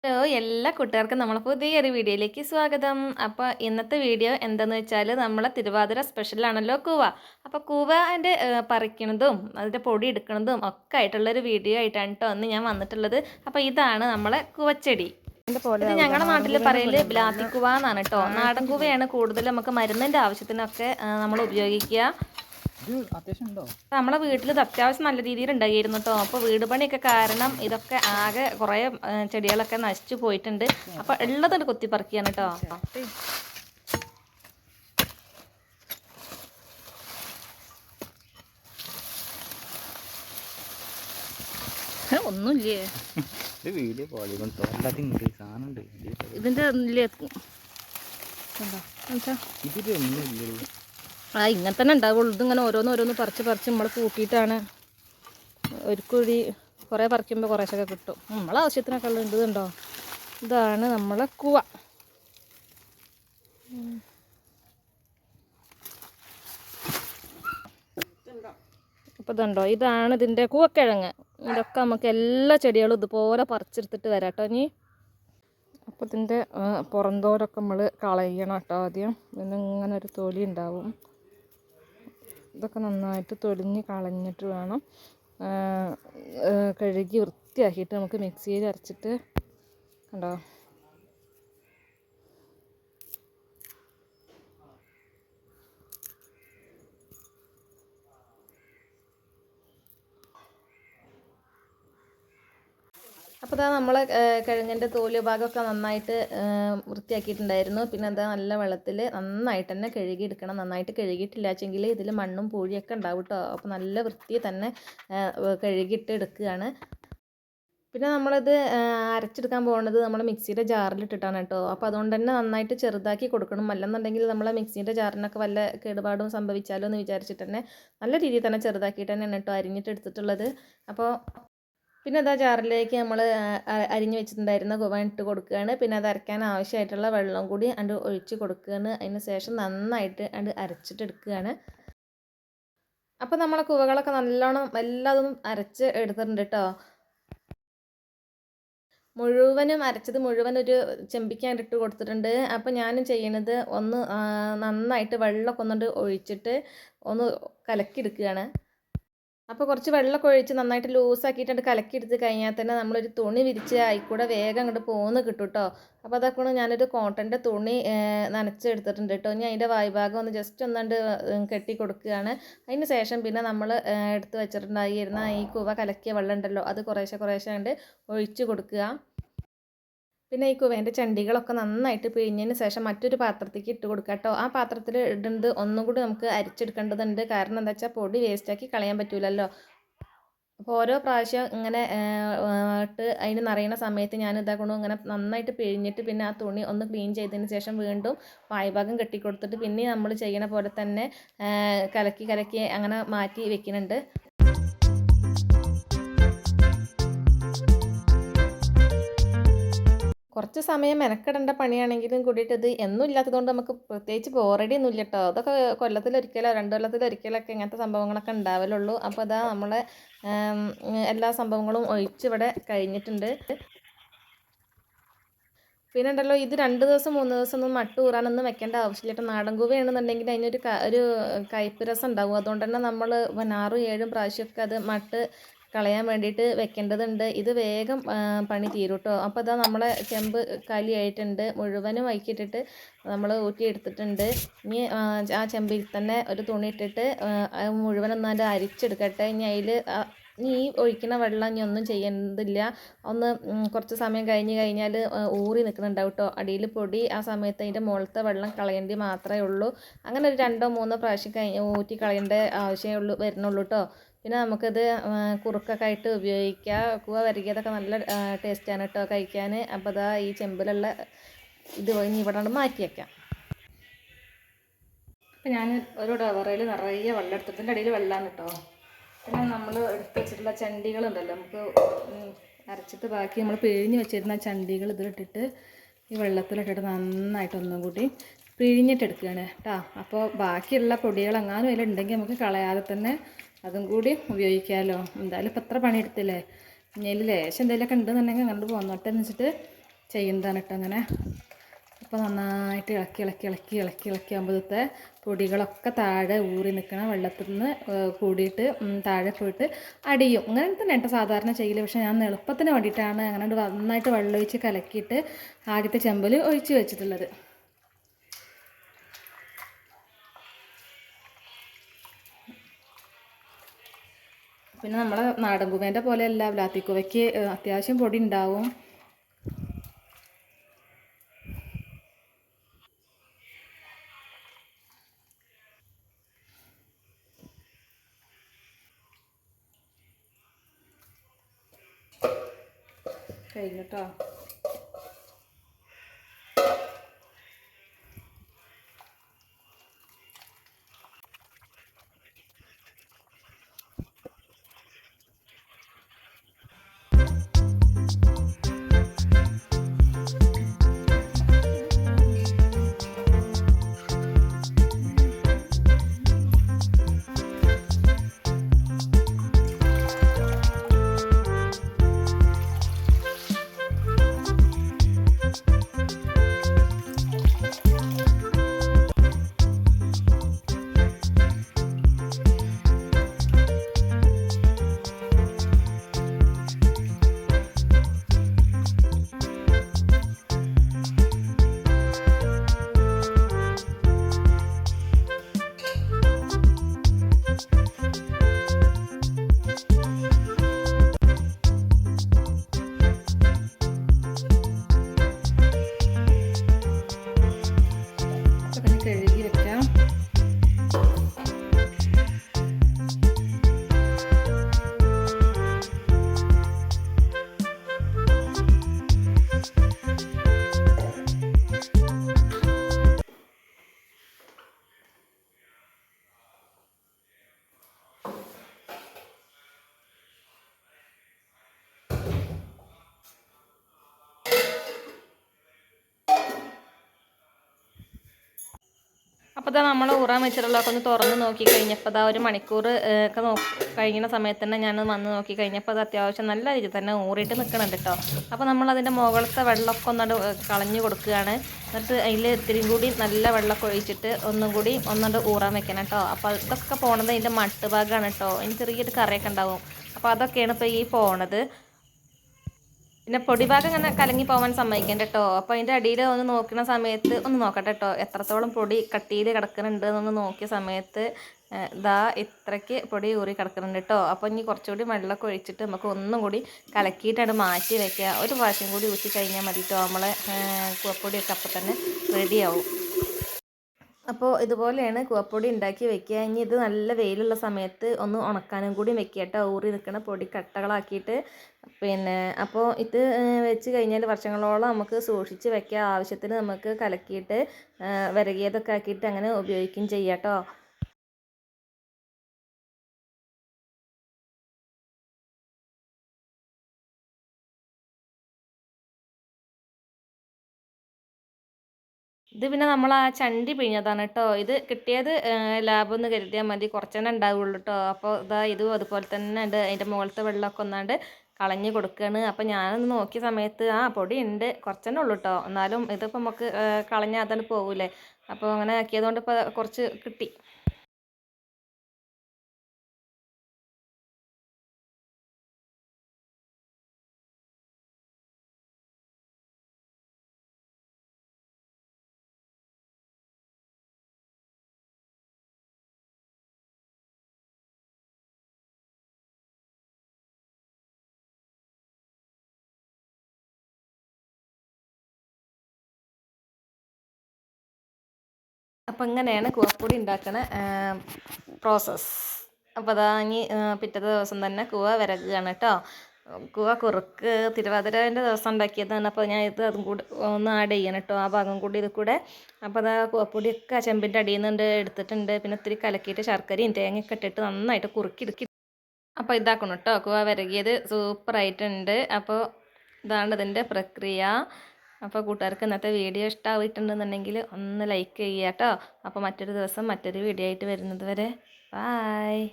Hello എല്ലാ കൂട്ടുകാർക്കും നമ്മളെ പുതിയൊരു വീഡിയോയിലേക്ക് സ്വാഗതം. അപ്പോൾ ഇന്നത്തെ വീഡിയോ എന്താണെന്ന് വെച്ചാൽ നമ്മളെ തിരുവാതിര സ്പെഷ്യലാണല്ലോ കൂവ. അപ്പോൾ കൂവൻ്റെ പറിക്കണതും അതിൻ്റെ പൊടി എടുക്കണതും ഒക്കെ ആയിട്ടുള്ളൊരു വീഡിയോ ആയിട്ടാണ് കേട്ടോ അന്ന് ഞാൻ വന്നിട്ടുള്ളത്. അപ്പോൾ ഇതാണ് നമ്മളെ കൂവച്ചെടി. ഇത് ഞങ്ങളുടെ നാട്ടിൽ പറയൽ ബ്ലാത്തിക്കുവ എന്നാണ് കേട്ടോ. നാടൻ കൂവയാണ് കൂടുതൽ നമുക്ക് മരുന്നിൻ്റെ ആവശ്യത്തിനൊക്കെ നമ്മൾ ഉപയോഗിക്കുക. നമ്മളെ വീട്ടിൽ ഇത് അത്യാവശ്യം നല്ല രീതിയിൽ ഉണ്ടായിരുന്നു കേട്ടോ. അപ്പോൾ വീട് പണിയൊക്കെ കാരണം ഇതൊക്കെ ആകെ കുറേ ചെടികളൊക്കെ നശിച്ചു പോയിട്ടുണ്ട്. അപ്പോൾ ഉള്ളതുകൊണ്ട് കുത്തിപ്പറിക്കുകയാണ് കേട്ടോ. ഒന്നുമില്ലേ ഇതിൻ്റെ ഇങ്ങനെ തന്നെ ഉണ്ടാവുള്ളൂ. ഇതിങ്ങനെ ഓരോന്ന് പറിച്ച് നമ്മൾ കൂട്ടിയിട്ടാണ് ഒരു കുറേ പറിക്കുമ്പോൾ കുറേശ്ശൊക്കെ കിട്ടും. നമ്മളെ ആവശ്യത്തിനൊക്കെ ഉള്ള ഇതുണ്ടോ. ഇതാണ് നമ്മളെ കൂവ. അപ്പോൾ ഇതുണ്ടോ, ഇതാണ് ഇതിൻ്റെ കൂവക്കിഴങ്ങ്. ഇതൊക്കെ നമുക്ക് എല്ലാ ചെടികളും ഇതുപോലെ പറിച്ചെടുത്തിട്ട് വരാം കേട്ടോ. ഇനി അപ്പോൾ ഇതിൻ്റെ പുറന്തോരൊക്കെ നമ്മൾ കളയണം കേട്ടോ ആദ്യം. പിന്നെ ഇങ്ങനെ ഒരു തൊലി ഉണ്ടാവും. ഇതൊക്കെ നന്നായിട്ട് തൊലിഞ്ഞ് കളഞ്ഞിട്ട് വേണം കഴുകി വൃത്തിയാക്കിയിട്ട് നമുക്ക് മിക്സിയിൽ അരച്ചിട്ട് കണ്ടോ. അപ്പോൾ ഇതാ നമ്മൾ കിഴങ്ങിൻ്റെ തോല് ഭാഗമൊക്കെ നന്നായിട്ട് വൃത്തിയാക്കിയിട്ടുണ്ടായിരുന്നു. പിന്നെ എന്താ നല്ല വെള്ളത്തിൽ നന്നായിട്ട് തന്നെ കഴുകിയെടുക്കണം. നന്നായിട്ട് കഴുകിയിട്ടില്ലാച്ചെങ്കിൽ ഇതിൽ മണ്ണും പൂഴിയൊക്കെ ഉണ്ടാവും കേട്ടോ. അപ്പോൾ നല്ല വൃത്തി തന്നെ കഴുകിയിട്ട് എടുക്കുകയാണ്. പിന്നെ നമ്മളിത് അരച്ചെടുക്കാൻ പോകുന്നത് നമ്മൾ മിക്സിയുടെ ജാറിലിട്ടിട്ടാണ് കേട്ടോ. അപ്പോൾ അതുകൊണ്ട് തന്നെ നന്നായിട്ട് ചെറുതാക്കി കൊടുക്കണം. അല്ലെന്നുണ്ടെങ്കിൽ നമ്മളെ മിക്സിയുടെ ജാറിനൊക്കെ വല്ല കേടുപാടും സംഭവിച്ചാലോ എന്ന് വിചാരിച്ചിട്ട് തന്നെ നല്ല രീതിയിൽ തന്നെ ചെറുതാക്കിയിട്ട് തന്നെയാണ് കേട്ടോ അരിഞ്ഞിട്ട് എടുത്തിട്ടുള്ളത്. അപ്പോൾ പിന്നെ അതാ ജാറിലേക്ക് നമ്മൾ അരിഞ്ഞ് വെച്ചിട്ടുണ്ടായിരുന്ന കുവ ഇട്ട് കൊടുക്കുകയാണ്. പിന്നെ അത് അരയ്ക്കാൻ ആവശ്യമായിട്ടുള്ള വെള്ളം കൂടി അത് ഒഴിച്ച് കൊടുക്കുകയാണ്. അതിന് ശേഷം നന്നായിട്ട് അത് അരച്ചിട്ടെടുക്കുകയാണ്. അപ്പോൾ നമ്മളെ കുവകളൊക്കെ നല്ലോണം എല്ലാതും അരച്ച് എടുത്തിട്ടുണ്ട് കേട്ടോ. മുഴുവനും അരച്ചത് മുഴുവൻ ഒരു ചെമ്പിക്കാൻ ഇട്ട് കൊടുത്തിട്ടുണ്ട്. അപ്പോൾ ഞാനും ചെയ്യണത് ഒന്ന് നന്നായിട്ട് വെള്ളമൊക്കെ ഒന്നുകൊണ്ട് ഒഴിച്ചിട്ട് ഒന്ന് കലക്കിയെടുക്കുകയാണ്. അപ്പോൾ കുറച്ച് വെള്ളമൊക്കെ ഒഴിച്ച് നന്നായിട്ട് ലൂസാക്കിയിട്ട് കലക്കിയെടുത്ത് കഴിഞ്ഞാൽ തന്നെ നമ്മളൊരു തുണി വിരിച്ച് ആയിക്കൂടെ വേഗം അങ്ങോട്ട് പോന്ന് കിട്ടും കേട്ടോ. അപ്പോൾ അതൊക്കെ ഞാനൊരു കോട്ടൻ്റെ തുണി നനച്ചെടുത്തിട്ടുണ്ട് കേട്ടോ. ഇനി അതിൻ്റെ വായ്ഭാഗം ഒന്ന് ജസ്റ്റ് ഒന്നുകൊണ്ട് കെട്ടി കൊടുക്കുകയാണ്. അതിന് ശേഷം പിന്നെ നമ്മൾ എടുത്ത് വെച്ചിട്ടുണ്ടായിരുന്ന ഈ കുവ കലക്കിയ വെള്ളം ഉണ്ടല്ലോ, അത് കുറേശ്ശെ കണ്ട് ഒഴിച്ച് കൊടുക്കുക. പിന്നെ ഈ കുവേൻ്റെ ചണ്ടികളൊക്കെ നന്നായിട്ട് പിഴിഞ്ഞതിന് ശേഷം മറ്റൊരു പാത്രത്തേക്ക് ഇട്ട് കൊടുക്കുക കേട്ടോ. ആ പാത്രത്തിൽ ഇടുന്നത് ഒന്നും കൂടി നമുക്ക് അരിച്ചെടുക്കേണ്ടതുണ്ട്. കാരണം എന്താ വെച്ചാൽ പൊടി വേസ്റ്റാക്കി കളയാൻ പറ്റില്ലല്ലോ. അപ്പോൾ ഓരോ പ്രാവശ്യം ഇങ്ങനെ ഇട്ട് അതിന് നിറയുന്ന സമയത്ത് ഞാൻ ഇതാക്കണം ഇങ്ങനെ നന്നായിട്ട് പിഴിഞ്ഞിട്ട് പിന്നെ ആ തുണി ഒന്ന് ക്ലീൻ ചെയ്തതിന് ശേഷം വീണ്ടും വായ്ഭാഗം കെട്ടിക്കൊടുത്തിട്ട് പിന്നെ നമ്മൾ ചെയ്യണ പോലെ തന്നെ കലക്കി അങ്ങനെ മാറ്റി വെക്കുന്നുണ്ട്. കുറച്ച് സമയം മെനക്കെടേണ്ട പണിയാണെങ്കിലും കൂടിയിട്ട് ഇത് എന്നും ഇല്ലാത്തതുകൊണ്ട് നമുക്ക് പ്രത്യേകിച്ച് ബോറടി ഒന്നും ഇല്ല കേട്ടോ. അതൊക്കെ കൊല്ലത്തിലൊരിക്കലോ 2 കൊല്ലത്തിലൊരിക്കലൊക്കെ ഇങ്ങനത്തെ സംഭവങ്ങളൊക്കെ ഉണ്ടാവലുള്ളൂ. അപ്പോൾ അതാ നമ്മളെ എല്ലാ സംഭവങ്ങളും ഒഴിച്ചിവിടെ കഴിഞ്ഞിട്ടുണ്ട്. പിന്നെ ഉണ്ടല്ലോ, ഇത് 2 ദിവസം 3 ദിവസം ഒന്നും മട്ട് ഊറാനൊന്നും വെക്കേണ്ട ആവശ്യമില്ല കേട്ടോ. നാടൻ കൂവയാണെന്നുണ്ടെങ്കിൽ അതിനൊരു ഒരു കയ്പ്പ് രസം ഉണ്ടാവും. അതുകൊണ്ട് തന്നെ നമ്മൾ 6 7 പ്രാവശ്യമൊക്കെ അത് മട്ട് കളയാൻ വേണ്ടിയിട്ട് വെക്കേണ്ടതുണ്ട്. ഇത് വേഗം പണി തീരും കേട്ടോ. അപ്പോൾ ഇതാ നമ്മളെ ചെമ്പ് കാലിയായിട്ടുണ്ട്. മുഴുവനും വൈക്കിട്ടിട്ട് നമ്മൾ ഊറ്റിയെടുത്തിട്ടുണ്ട്. ഇനി ആ ചെമ്പിൽ തന്നെ ഒരു തുണി ഇട്ടിട്ട് മുഴുവനൊന്നും അതിൻ്റെ അരിച്ചെടുക്കട്ടെ. ഇനി അതിൽ ഈ ഒഴിക്കുന്ന വെള്ളം ഇനി ഒന്നും ചെയ്യേണ്ടതില്ല. ഒന്ന് കുറച്ച് സമയം കഴിഞ്ഞാൽ ഊറി നിൽക്കുന്നുണ്ടാവും കേട്ടോ. അടിയിൽ പൊടി ആ സമയത്ത് അതിൻ്റെ മുകളിലത്തെ വെള്ളം കളയേണ്ടി മാത്രമേ ഉള്ളൂ. അങ്ങനെ ഒരു 2 3 പ്രാവശ്യം ഊറ്റി കളയേണ്ട ആവശ്യമേ വരുന്നുള്ളൂ കേട്ടോ. പിന്നെ നമുക്കിത് കുറുക്കൊക്കെ ആയിട്ട് ഉപയോഗിക്കാം. കൂവ വരകിയതൊക്കെ നല്ല ടേസ്റ്റാണ് കേട്ടോ കഴിക്കാൻ. അപ്പോൾ ഇതാ ഈ ചെമ്പിലുള്ള ഇത് ഇനി ഇവിടെ മാറ്റി വയ്ക്കാം. അപ്പോൾ ഞാൻ ഒരു ഡവറയിൽ നിറയെ വെള്ളം എടുത്തതിൻ്റെ അടിയിൽ വെള്ളമാണ് കേട്ടോ. പിന്നെ നമ്മൾ എടുത്ത് വെച്ചിട്ടുള്ള ചണ്ടികളുണ്ടല്ലോ, നമുക്ക് അരച്ചിട്ട് ബാക്കി നമ്മൾ പിഴിഞ്ഞ് വെച്ചിരുന്ന ചണ്ടികൾ ഇതിലിട്ടിട്ട് ഈ വെള്ളത്തിലിട്ടിട്ട് നന്നായിട്ട് ഒന്നും കൂടി പിഴിഞ്ഞിട്ടെടുക്കുകയാണ് കേട്ടോ. അപ്പോൾ ബാക്കിയുള്ള പൊടികളെങ്ങാനും അതിലുണ്ടെങ്കിൽ നമുക്ക് കളയാതെ തന്നെ അതും കൂടി ഉപയോഗിക്കാമല്ലോ. എന്തായാലും ഇപ്പം എത്ര പണിയെടുത്തില്ലേ. ഇനി അതിൽ ലേശം എന്തെങ്കിലുമൊക്കെ ഉണ്ടെന്നുണ്ടെങ്കിൽ കണ്ടു പോന്നോട്ടെ എന്ന് വെച്ചിട്ട് ചെയ്യുന്നതാണ് കേട്ടോ അങ്ങനെ. അപ്പോൾ നന്നായിട്ട് ഇളക്കി ആകുമ്പോഴത്തെ പൊടികളൊക്കെ താഴെ ഊറി നിൽക്കണം, വെള്ളത്തിൽ നിന്ന് കൂടിയിട്ട് താഴെ പോയിട്ട് അടിയും. അങ്ങനെ തന്നെ കേട്ടോ സാധാരണ ചെയ്യൽ. പക്ഷേ ഞാൻ എളുപ്പത്തിന് വേണ്ടിയിട്ടാണ് അങ്ങനെ നന്നായിട്ട് വെള്ളമൊഴിച്ച് കലക്കിയിട്ട് ആദ്യത്തെ ചെമ്പിൽ ഒഴിച്ച് വെച്ചിട്ടുള്ളത്. പിന്നെ നമ്മളെ നാടൻ കുവേൻ്റെ പോലെയല്ല, ബ്ലാത്തിക്കുവയ്ക്ക് അത്യാവശ്യം പൊടി ഉണ്ടാവും. കഴിഞ്ഞിട്ടോ. കഴുകി വെക്കാം. അപ്പോൾ ഇതാ നമ്മൾ ഊറാൻ വെച്ചിട്ടുള്ളതൊക്കെ ഒന്ന് തുറന്ന് നോക്കി കഴിഞ്ഞപ്പോൾ അതാ ഒരു മണിക്കൂർ ഒക്കെ കഴിയുന്ന സമയത്ത് തന്നെ ഞാൻ വന്ന് നോക്കി കഴിഞ്ഞപ്പോൾ അത് അത്യാവശ്യം നല്ല രീതിയിൽ തന്നെ ഊറിയിട്ട് നിൽക്കണുണ്ട് കേട്ടോ. അപ്പോൾ നമ്മളതിൻ്റെ മുകളിലത്തെ വെള്ളമൊക്കെ ഒന്നുകൊണ്ട് കളഞ്ഞു കൊടുക്കുകയാണ്. എന്നിട്ട് അതിൽ ഇത്തിരിയും കൂടി നല്ല വെള്ളമൊക്കെ ഒഴിച്ചിട്ട് ഒന്നുകൊണ്ട് ഊറാൻ വെക്കണം കേട്ടോ. അപ്പോൾ ഇതൊക്കെ പോണത് അതിൻ്റെ മട്ട് ഭാഗമാണ് കേട്ടോ. അതിന് ചെറിയൊരു കറിയൊക്കെ ഉണ്ടാവും. അപ്പോൾ അതൊക്കെയാണ് ഇപ്പോൾ ഈ പോണത്. പിന്നെ പൊടിഭാഗം ഇങ്ങനെ കലങ്ങി പോകാൻ സമ്മതിക്കേണ്ട കേട്ടോ. അപ്പോൾ അതിൻ്റെ അടിയിൽ ഒന്ന് നോക്കുന്ന സമയത്ത് ഒന്ന് നോക്കട്ടെ കേട്ടോ, എത്രത്തോളം പൊടി കട്ടിയിൽ കിടക്കുന്നുണ്ട് എന്നൊന്ന് നോക്കിയ സമയത്ത് ഇതാ ഇത്രയ്ക്ക് പൊടി ഊറി കിടക്കുന്നുണ്ട് കേട്ടോ. അപ്പോൾ ഇനി കുറച്ചുകൂടി വെള്ളമൊക്കെ ഒഴിച്ചിട്ട് നമുക്ക് ഒന്നും കൂടി കലക്കിയിട്ടാണ് മാറ്റി വയ്ക്കുക. ഒരു പ്രാവശ്യം കൂടി ഊറ്റി കഴിഞ്ഞാൽ മതി കേട്ടോ. നമ്മളെ കൂവപ്പൊടിയൊക്കെ അപ്പം തന്നെ റെഡിയാവും. അപ്പോൾ ഇതുപോലെയാണ് കൂവപ്പൊടി ഉണ്ടാക്കി വെക്കുക. ഇനി ഇത് നല്ല വെയിലുള്ള സമയത്ത് ഒന്ന് ഉണക്കാനും കൂടി വെക്കുക കേട്ടോ. ഊറി നിൽക്കുന്ന പൊടി കട്ടകളാക്കിയിട്ട്. പിന്നെ അപ്പോൾ ഇത് വെച്ച് കഴിഞ്ഞാൽ വർഷങ്ങളോളം നമുക്ക് സൂക്ഷിച്ച് വെക്കുക. ആവശ്യത്തിന് നമുക്ക് കലക്കിയിട്ട് വിരകിയതൊക്കെ ആക്കിയിട്ട് അങ്ങനെ ഉപയോഗിക്കുകയും ചെയ്യാം കേട്ടോ. ഇത് പിന്നെ നമ്മൾ ആ ചണ്ടി പിഴിഞ്ഞതാണ് കേട്ടോ. ഇത് കിട്ടിയത് ലാഭം എന്ന് കരുതിയാൽ മതി, കുറച്ചെണ്ണം ഉണ്ടാവുള്ളൂ കേട്ടോ. അപ്പോൾ ഇതാ ഇതും അതുപോലെ തന്നെ ഉണ്ട്. അതിൻ്റെ മുകളിലത്തെ വെള്ളമൊക്കെ ഒന്നാണ്ട് കളഞ്ഞ് കൊടുക്കുകയാണ്. അപ്പോൾ ഞാനൊന്ന് നോക്കിയ സമയത്ത് പൊടി ഉണ്ട്, കുറച്ചെണ്ണം ഉള്ളൂ കേട്ടോ. എന്നാലും ഇതിപ്പോൾ നമുക്ക് കളഞ്ഞാൽ അതാണ് പോകൂലേ. അപ്പോൾ അങ്ങനെ ആക്കിയതുകൊണ്ട് ഇപ്പോൾ കുറച്ച് കിട്ടി. അപ്പോൾ ഇങ്ങനെയാണ് കൂവപ്പൊടി ഉണ്ടാക്കണ പ്രോസസ്സ്. അപ്പോൾ അതാ ഇനി പിറ്റത്തെ ദിവസം തന്നെ കൂവ വിരകുകയാണ് കേട്ടോ. കൂവ കുറുക്ക് തിരുവാതിരേൻ്റെ ദിവസം ഉണ്ടാക്കിയതാണ്. അപ്പോൾ ഞാൻ അതും കൂടി ഒന്ന് ആഡ് ചെയ്യണം കേട്ടോ, ആ ഭാഗം കൂടി ഇത് കൂടെ. അപ്പോൾ അതാ കൂവപ്പൊടിയൊക്കെ ചെമ്പിൻ്റെ അടിയിൽ നിന്ന് എടുത്തിട്ടുണ്ട്. പിന്നെ ഇത്തിരി കലക്കിയിട്ട് ശർക്കരയും തേങ്ങയൊക്കെ ഇട്ടിട്ട് നന്നായിട്ട് കുറുക്കി. അപ്പോൾ ഇതാക്കണം കേട്ടോ, കൂവ വിരകിയത് സൂപ്പറായിട്ടുണ്ട്. അപ്പോൾ ഇതാണ് ഇതിൻ്റെ പ്രക്രിയ. അപ്പോൾ കൂട്ടുകാർക്ക് ഇന്നത്തെ വീഡിയോ ഇഷ്ടമായിട്ടുണ്ടെന്നുണ്ടെങ്കിൽ ഒന്ന് ലൈക്ക് ചെയ്യുക കേട്ടോ. അപ്പോൾ മറ്റൊരു ദിവസം മറ്റൊരു വീഡിയോ ആയിട്ട് വരുന്നത് വരെ ബായ്.